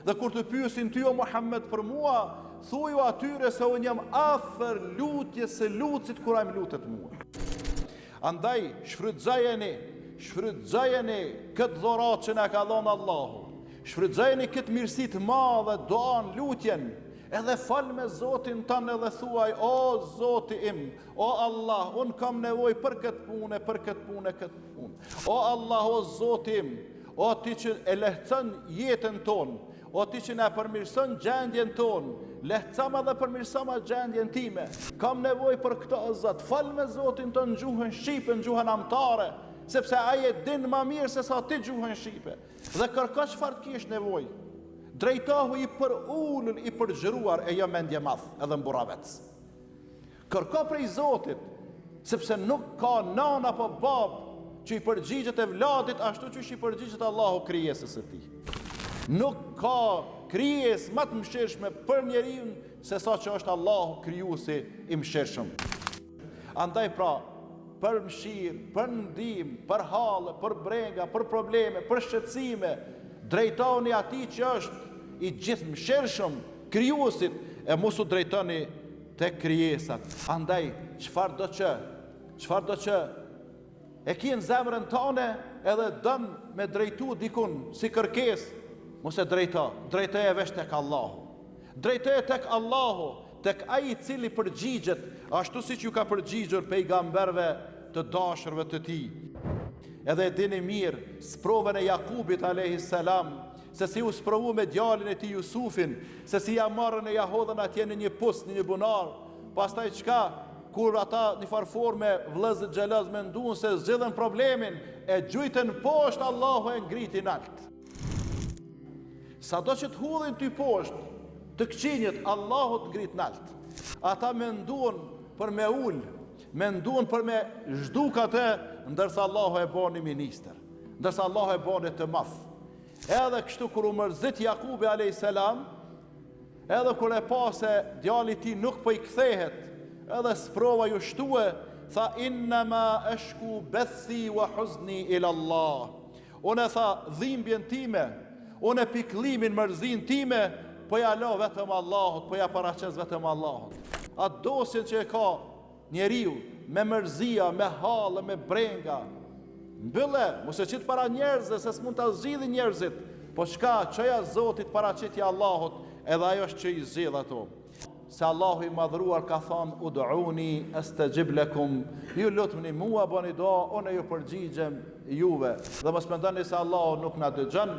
Dhe kur të pyesin ty o Muhammed për mua, thuaju atyre se unë jam afër lutjes së lutësit kur ai më lutet mua. Andaj shfrytëzojeni këtë dhuratë që na ka dhënë Allahu. Shfrytëzojeni këtë mirësi të madhe, duan, lutjen. Edhe fal me Zotin tanë edhe thuaj, o Zoti im, o Allah, unë kam nevojë për këtë punë. O Allah, o Zoti im, o ti që e lehtëson jetën tonë, o ti që na përmirëson gjendjen tonë, lehtësama dhe përmirësama gjendjen time. Kam nevojë për këtë o Zot. Fal me Zotin tonë në gjuhën shqipe, në gjuhën amtare, sepse ai e din më mirë se sa ti gjuhën shqipe. Dhe kërko çfarë të kesh nevojë. Drejtohu i për ulën, i përgjëruar, e jo mendje madh, edhe mburravec. Kërko prej Zotit, sepse nuk ka nan apo bab që i përgjigjet e vladit ashtu që i përgjigjet Allahu krijesës së tij. Nuk ka krijesë më të mëshirshme për njeriu se sa që është Allahu krijuesi i mëshirshëm. Andaj pra, për mëshirë, për ndihmë, për halle, për brenga, për probleme, për shqetësime, drejtoni atij që është i gjithë mëshirshëm, krijuesit, e mos u drejtoni tek krijesat. Andaj, çfarë do që e ki në zemrën tënde edhe dën me drejtu dikun si kërkesë, mos e drejtoje veç tek Allahu. Drejtoje tek Allahu, tek ai i cili përgjigjet ashtu siç ju ka përgjigjur pejgamberëve të dashurve të tij. Edhe e dini mirë sprovën e Jakubit alayhis salam, se si u sprovu me djalin e tij Jusufin, se si ja marrën e ja hodhën atje në një pust, në një bunar. Pastaj çka? Kur ata në farforme vëllezër xheloz menduan se zgjidhen problemin, e gjujtën poshtë, Allahu e ngriti nalt. Sado që të hudhin ty poshtë, të këqinjët, Allahu të ngrit nalt. Ata menduan për me ul, menduan për me zhduk atë, ndërsa Allahu e boni ministër, ndërsa Allahu e boni të madh. Edhe kështu kur u mërzit Jakubi alayhis salam, edhe kur e pa se djali i tij nuk po i kthehet, edhe sprova ju shtue, tha innama ashku bathi wa huzni ila Allah. Unë tha dhimbjen time, unë pikëllimin, mërzin time, po ja lo vetëm Allahut, po ja paraqes vetëm Allahut. Atë dosjen që e ka njeriu me mërzia, me hallë, me brenga, mbylle, mos e qit para njerëzve se s'mund ta zgjidhin njerëzit, po çka çoja Zotit paraqitja Allahut, edhe ajo është që i zgjidh ato. Se Allahu i madhruar ka thënë ud'uni astajib lakum, ju lutni mua, bëni dua, unë ju përgjigjem juve. Dhe mos mendoni se Allahu nuk na dëgjon,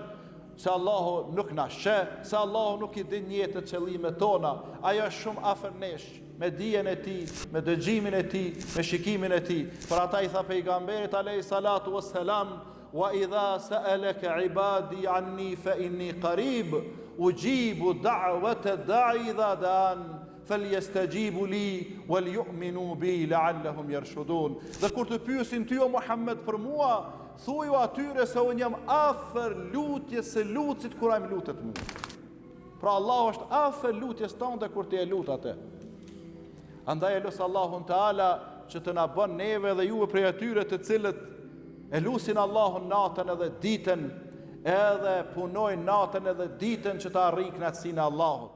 se Allahu nuk na sheh, se Allahu nuk i din jetët, qëllimet tona. Ajo është shumë afër nesh, me dijen e tij, me dëgjimin e tij, me shikimin e tij. Për ata i tha pejgamberit alayhi salatu wassalam, wa idha sa'alaka ibadi anni fa inni qarib ujibu da'wata da'i idha da'an falyastajibu li wal yu'minu bi la'allahum yarshudun. Dhe kur të pyesin ty o Muhammed për mua, thuaju atyre se unë jam afër lutjes së lutësit kur ai më lutet mua. Pra Allahu është afër lutjes tënde kur ti e lut atë. Andaj e lusë Allahun Teala që të na bën neve dhe juve prej atyre të cilët e lusin Allahun natën edhe ditën, edhe punojnë natën edhe ditën që të arrijnë kënaqësinë e Allahut.